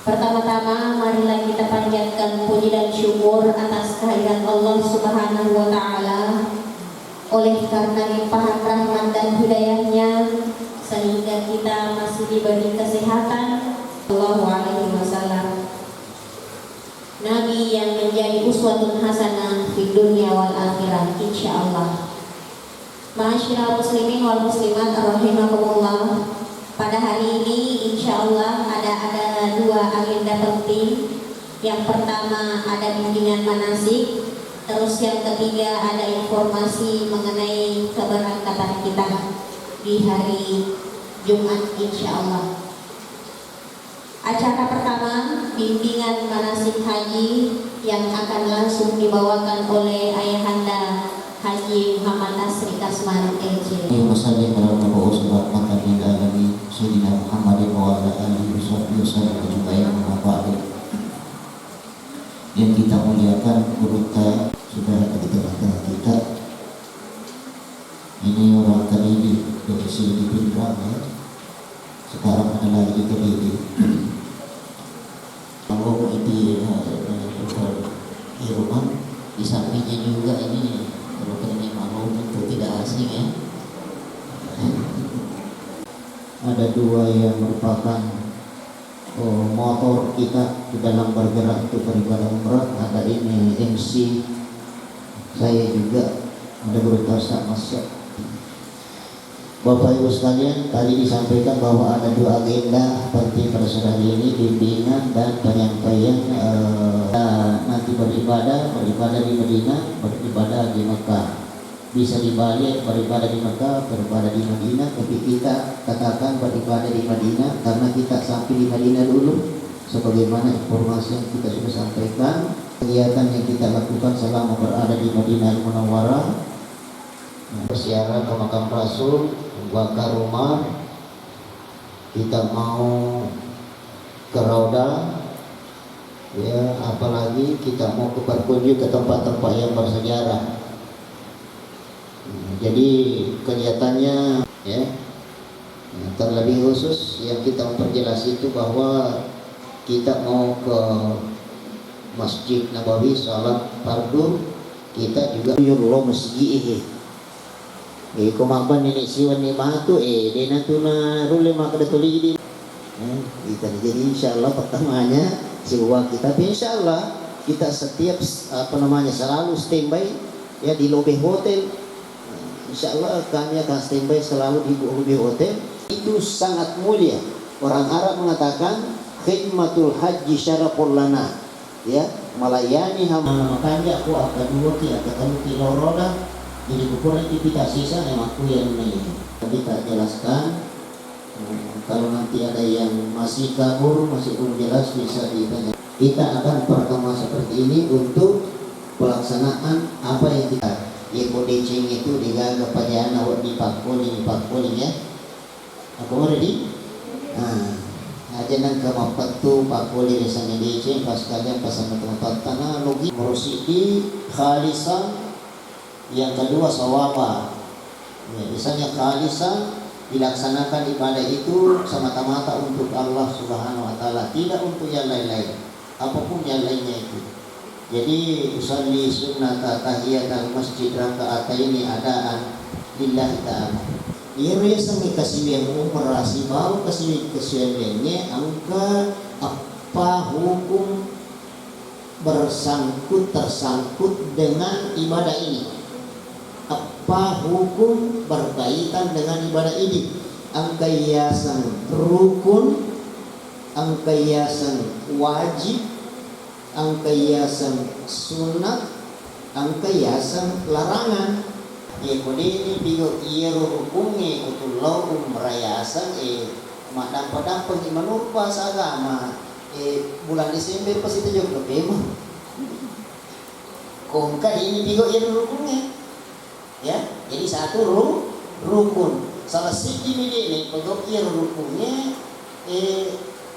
Pertama-tama marilah kita panjatkan puji dan syukur atas kehadiran Allah Subhanahu wa taala. Oleh karena limpahan rahmat dan hidayahnya sehingga kita masih diberi kesehatan. Sallallahu alaihi wasallam, Nabi yang menjadi uswatun hasanah di dunia wal akhirat insyaallah. Ma'asyiral muslimin wal muslimat rahimakumullah. Pada hari ini insyaallah ada dua agenda penting. Yang pertama ada bimbingan manasik, terus yang ketiga ada informasi mengenai keberangkatan kita di hari Jumat insyaallah. Acara pertama bimbingan manasik haji yang akan langsung dibawakan oleh Ayahanda Haji Muhammad Nasri Kasman LC. Sayyidina Muhammadin wa ala alihi wasallam yang kita muliakan beruta saudara di tengah-tengah kita. Ini orang Kediri dari sini Pindrang ya. Sekarang ada lagi di Kediri. Kalau di rumah di sampingnya juga ini kalau Kediri mau itu tidak asing ya. Ada dua yang merupakan motor kita di dalam bergerak untuk beribadah umrah. Ada ini MC, saya juga ada berutasa masuk. Bapak Ibu sekalian, tadi disampaikan bahwa ada dua agenda penting pada sore hari ini, bimbingan dan penyampaian nanti beribadah di Madinah, beribadah di Mekah. Bisa dibalik beribadah di Mekah, beribadah di Madinah, tapi kita katakan beribadah di Madinah karena kita sampai di Madinah dulu. Sebagaimana informasi yang kita sudah sampaikan, kegiatan yang kita lakukan selama berada di Madinah Munawwarah, berziarah ke makam Rasul, membakar rumah, kita mau ke Raudah, ya apalagi kita mau berkunjung ke tempat-tempat yang bersejarah. Jadi kegiatannya ya terlebih khusus yang kita memperjelas itu bahwa kita mau ke Masjid Nabawi salat fardu, kita juga yurlo masjid kumaban ini siwan ni matu dena tuna rule maka datuli kita. Jadi insyaallah pertamanya sebuah kita insyaallah kita setiap selalu standby ya di lobi hotel. Insyaallah kami akan standby selalu di lobi hotel. Itu sangat mulia. Orang Arab mengatakan khidmatul haji syaraful lana, ya melayani hamba. Makanya aku akan dua loroda jadi ukuran aktivitas sisa yang aku yang ini kita jelaskan. Kalau nanti ada yang masih kabur, masih belum jelas, bisa ditanya. Kita akan pertemuan seperti ini untuk pelaksanaan apa yang kita decing itu digaga pada anak di pakpoli ya. Aku ready? Aja nang kemapat tu pakpoli desanya decing pas kalian pasang tempat tanah logi merosidi khalisan. Yang kedua sawaba. Ya, misalnya khalisan dilaksanakan ibadah itu semata-mata untuk Allah Subhanahu wa taala, tidak untuk yang lain-lain. Apapun yang lainnya itu. Jadi usalli sunnata tahiyatul masjid raka'ataini adaan lillahi ta'ala. Ia sang kasih yang umrah si baru kasih kesuliannya angka apa hukum tersangkut dengan ibadah ini. Apa hukum berkaitan dengan ibadah ini? Angka yayasan rukun, angka yayasan wajib, angka yayasan sunat, angka yayasan larangan. Ya ini bigo iya rukungi kutulau merayasan madam-madam menurut bahasa agama bulan Desember pas itu juga bema. Kongka ini bigo iya rukungi. Ya, jadi satu rukun. Salah siji ini pegok iya rukunnya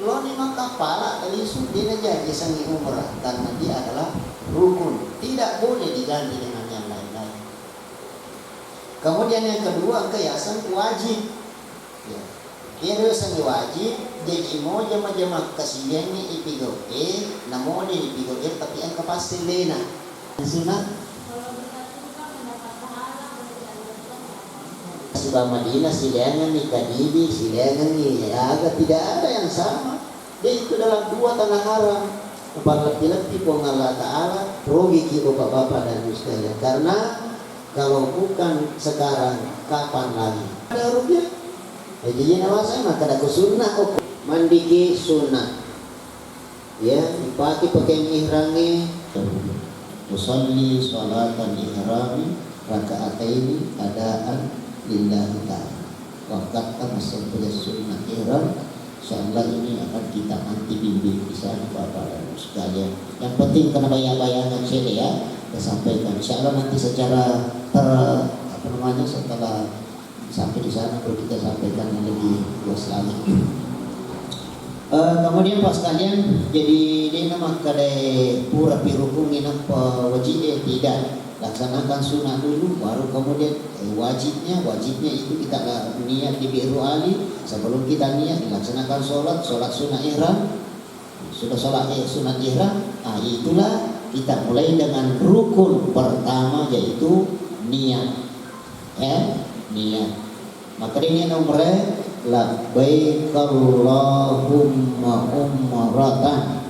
lo ni makapala dari sudin aja sangi umrah karena dia adalah rukun, tidak boleh diganti dengan yang lain-lain. Kemudian yang kedua keyasan wajib. Ya. Dia sangi wajib Jadi mo jama-jama kasiyan ni ipigoke, namo ni ipigoke tapi ang kapasil na. Sunat Subah Madinah silangan ni Kadibi, silangan ni Aga, tidak ada yang sama. Dia itu dalam dua tanah haram. Apalagi po ng Allah Ta'ala, rugi kita bapak-bapak dan ibu sekalian. Karena kalau bukan sekarang, kapan lagi? Ada rugi. Jadi nawasa maka ada sunnah ok. Mandiki sunnah. Ya, dipakai pakaian ihramnya. Musalli salatan ihrami raka'ataini adaan lillahi ta'ala. Waktu masuk pada sunnah ihram, insyaallah ini akan kita nanti bimbing di sana Bapak dan Ibu sekalian. Yang penting karena bayang-bayangan saya ya, kita sampaikan. Insyaallah nanti secara setelah sampai di sana baru kita sampaikan yang lebih luas lagi. Kemudian Pak sekalian, jadi dia nama kadai pura pirukung inap wajib tidak laksanakan sunnah dulu, baru kemudian wajibnya itu kita niat di biru ali. Sebelum kita niat dilaksanakan sholat sunnah ihram. Sudah sholat sunnah ihram, itulah kita mulai dengan rukun pertama yaitu niat. Niat. Maka ini nomornya labbaik Allahumma umratan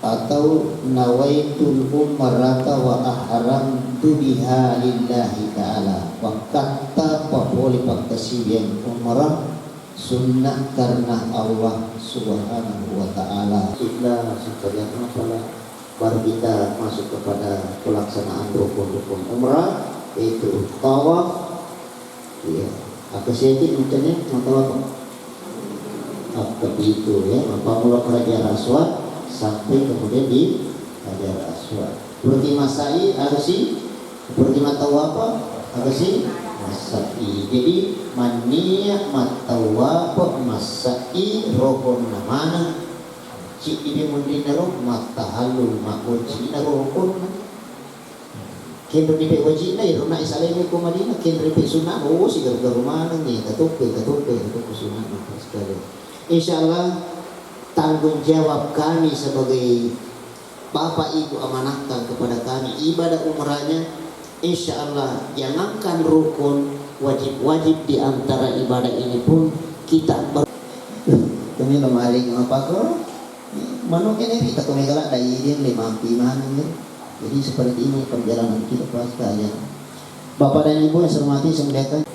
atau nawaitul umrata wa ahramtu biha lillahi ta'ala. Wa kata boleh paktasibian umrah sunnah karena Allah subhanahu wa ta'ala. Sudah sekalian apalah baru kita masuk kepada pelaksanaan rukun-rukun umrah, yaitu tawaf. Ya, apa sih itu macamnya tawaf? Apa itu ya? Apa mula Hajar Aswad sampai kemudian di Hajar Aswad. Seperti masai ada sih, seperti tawaf ada sih masai. Jadi mania matawaf masai rukun mana? Cik ini mungkin naruh matahalul makul cik naruh rukun. Kendo di wajib na iron na isalay ko Madina kendo di sunnah si gargaro manang ni katupe sunnah sekali. Insyaallah tanggung jawab kami sebagai bapak ibu amanahkan kepada kami ibadah umrahnya. Insyaallah jangankan rukun, wajib di antara ibadah ini pun kita kami lamaring apa ko manok ini kita kumigala dai din 5 piman. Jadi seperti ini perjalanan kita Pak sekalian. Bapak dan Ibu yang saya hormati, saya muliakan.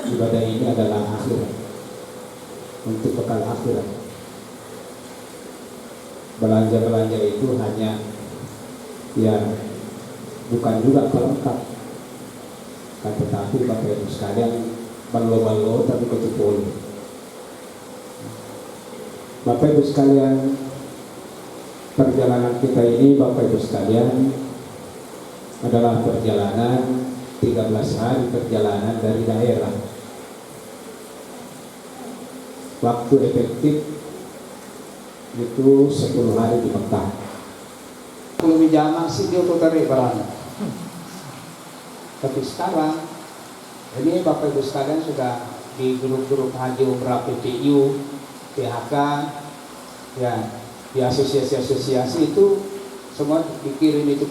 Ibadah ini adalah akhirat, untuk bekal akhirat. Belanja itu hanya ya bukan juga pelengkap, kan, tetapi Bapak Ibu sekalian balo tapi kecuali. Bapak Ibu sekalian, perjalanan kita ini Bapak Ibu sekalian adalah perjalanan 13 hari perjalanan dari daerah. Waktu efektif itu 10 hari di Mekah. Belum jamak sih dia putari barang. Tapi sekarang ini Bapak Ibu sekalian sudah di grup-grup haji umrah PPU, PHK, ya di asosiasi-asosiasi itu semua dikirim itu.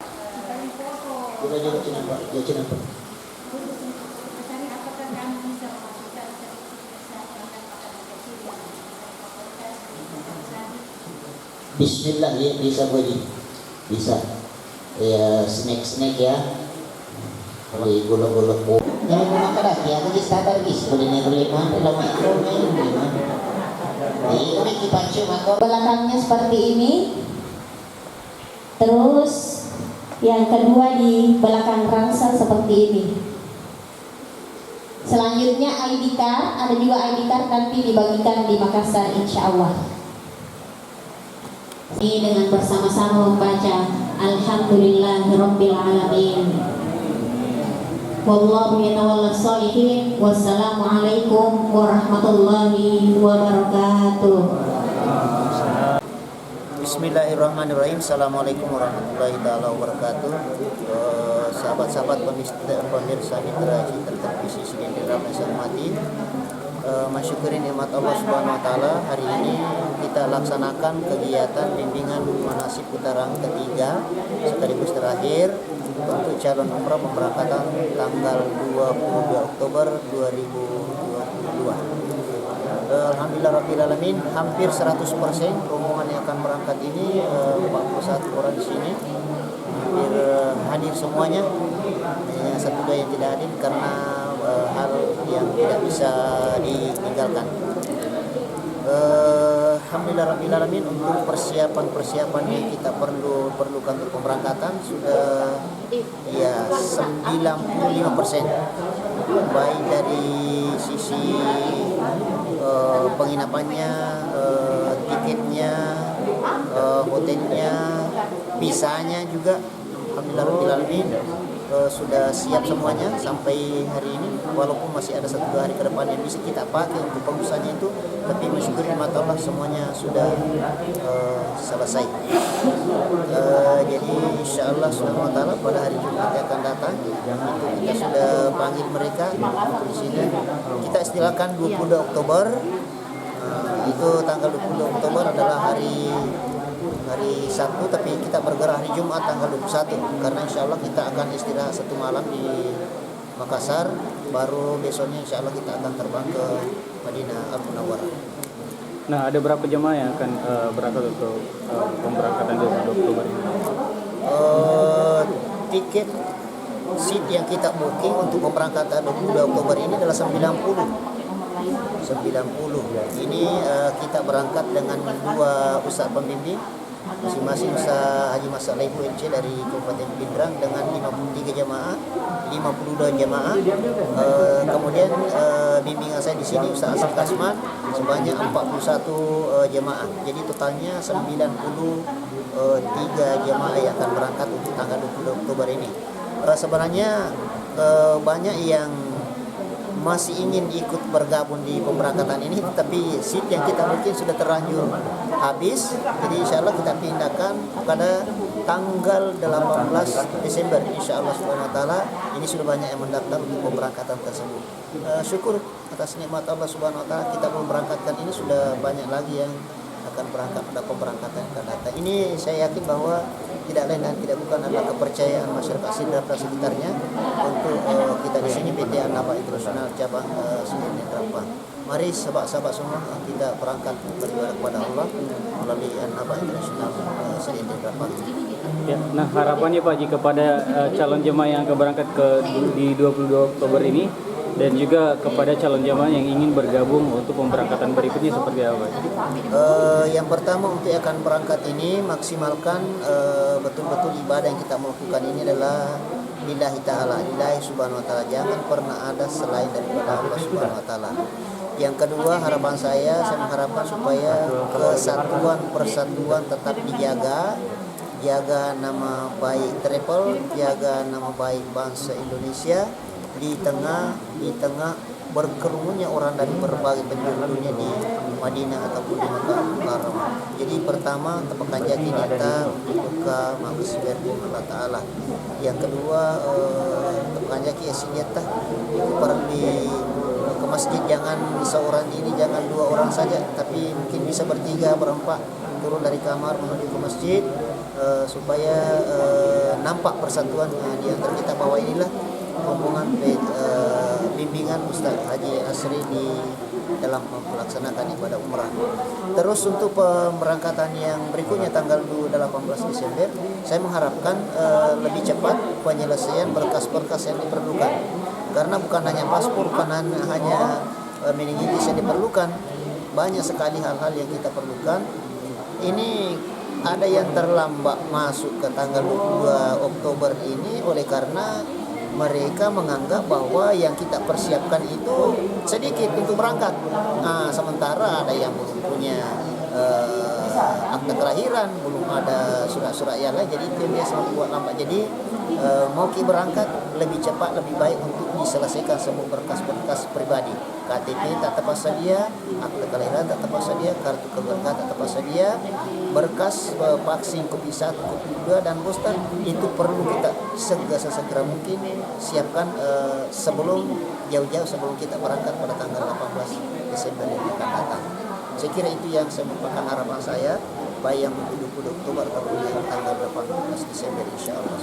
Bismillah ya, bisa boleh, bisa ya snack ya, boleh gulung-gulung bu. Jangan guna keras ya, jadi sabar guys, boleh nih lama itu belakangnya seperti ini. Terus yang kedua di belakang rangsel seperti ini. Selanjutnya ID card, ada juga ID card nanti dibagikan di Makassar insya Allah. Ini dengan bersama-sama membaca Alhamdulillahirabbil alamin. Wallahu yatawalla sholihin. Wassalamualaikum warahmatullahi wabarakatuh. Bismillahirrahmanirrahim. Assalamualaikum warahmatullahi taala wabarakatuh. Sahabat-sahabat pemirsa mitra cinta televisi yang dirahmati, mensyukuri nikmat Allah Subhanahu wa taala. Hari ini kita laksanakan kegiatan bimbingan manasik putaran ketiga sekaligus terakhir untuk calon umrah pemberangkatan tanggal 22 Oktober 2022. Alhamdulillah Rabbil Alamin, hampir 100% rombongan yang akan berangkat ini 41 orang di sini hampir hadir semuanya. Hanya satu dua yang tidak hadir karena hal yang tidak bisa ditinggalkan. Alhamdulillah Rabbil Alamin, untuk persiapan yang kita perlukan untuk pemberangkatan sudah ya 95%, baik dari sisi penginapannya, tiketnya, hotelnya, visanya juga. Alhamdulillah Rabbil Alamin, sudah siap semuanya sampai hari ini, walaupun masih ada 1-2 hari ke depan yang bisa kita pakai untuk pengurusnya itu, tapi bersyukur nikmat Allah semuanya sudah selesai. Jadi insyaallah subhanahu wa ta'ala pada hari Jumat yang akan datang kita sudah panggil mereka untuk di sini. Kita istilahkan 20 Oktober. Itu tanggal 20 Oktober adalah hari Sabtu, tapi kita bergerak hari Jumat tanggal 21 karena insya Allah kita akan istirahat 1 malam di Makassar, baru besoknya insya Allah kita akan terbang ke Madinah Al-Munawwarah. Nah, ada berapa jemaah yang akan berangkat untuk pemberangkatan 22 Oktober ini? Tiket seat yang kita booking untuk pemberangkatan 22 Oktober ini adalah 90. Ini kita berangkat dengan 2 ustaz pembimbing, masing-masing Ustaz Haji Mas Laifu LC dari Kabupaten Pindrang dengan 53 jemaah, 52 jemaah. Kemudian bimbingan saya di sini Ustaz Asif Kasman sebanyak 41 jemaah. Jadi totalnya 93 jemaah yang akan berangkat untuk tanggal 20 Oktober ini. Sebenarnya banyak yang masih ingin ikut bergabung di pemberangkatan ini, tapi seat yang kita mungkin sudah terlanjur habis, jadi insya Allah kita pindahkan pada tanggal 18 Desember insya Allah subhanahu wa ta'ala. Ini sudah banyak yang mendaftar untuk pemberangkatan tersebut. Syukur atas nikmat Allah subhanahu wa ta'ala, kita memberangkatkan ini sudah banyak lagi yang akan berangkat pada pemberangkatan yang akan datang. Ini saya yakin bahwa tidak lain dan tidak bukan adalah kepercayaan masyarakat Sidrap dan sekitarnya untuk kita di sini PT An-Naba Internasional cabang Sdn Rempang. Mari sahabat-sahabat semua kita berangkat beribadah kepada Allah melalui An-Naba Internasional Sdn Rempang. Ya, nah harapannya Pak Haji kepada calon jemaah yang akan berangkat di 22 Oktober ini, dan juga kepada calon jemaah yang ingin bergabung untuk pemberangkatan berikutnya seperti apa? Yang pertama, untuk yang akan berangkat ini maksimalkan betul-betul ibadah yang kita melakukan ini adalah lillahi ta'ala, lillahi subhanahu wa ta'ala. Jangan pernah ada selain daripada Allah subhanahu wa ta'ala. Yang kedua, harapan saya mengharapkan supaya kesatuan persatuan tetap dijaga, jaga nama baik travel, jaga nama baik bangsa Indonesia di tengah berkerumunnya orang dari berbagai penjuru dunia di Madinah ataupun di Makkah Mukarramah. Jadi pertama, tepakan jati kita untuk buka maghfirah Allah Ta'ala. Yang kedua, tepakan jati asiniyatah pergi ke masjid, jangan seorang diri, jangan 2 orang saja, tapi mungkin bisa bertiga, berempat, turun dari kamar menuju ke masjid supaya nampak persatuan di antara kita, bahwa inilah rombongan bimbingan Ustaz Haji Asri di dalam melaksanakan ibadah umrah. Terus untuk pemberangkatan yang berikutnya tanggal 18 Desember, saya mengharapkan lebih cepat penyelesaian berkas-berkas yang diperlukan. Karena bukan hanya paspor, bukan hanya meningitis yang diperlukan, banyak sekali hal-hal yang kita perlukan. Ini ada yang terlambat masuk ke tanggal 22 Oktober ini oleh karena mereka menganggap bahwa yang kita persiapkan itu sedikit untuk berangkat. Sementara ada yang belum punya akta akta kelahiran, belum ada surat-surat yang lain, jadi itu yang biasa membuat lambat. Jadi mau berangkat lebih cepat, lebih baik untuk diselesaikan semua berkas-berkas pribadi. KTP tak tepat sedia, akta kelahiran tak tepat sedia, kartu keluarga tak tepat sedia, berkas vaksin kopi 1, kopi 2 dan booster itu perlu kita sesegera mungkin siapkan sebelum jauh-jauh sebelum kita berangkat pada tanggal 18 Desember yang akan datang. Saya kira itu yang merupakan harapan saya, baik yang untuk 20 Oktober ataupun yang tanggal 18 Desember insya Allah.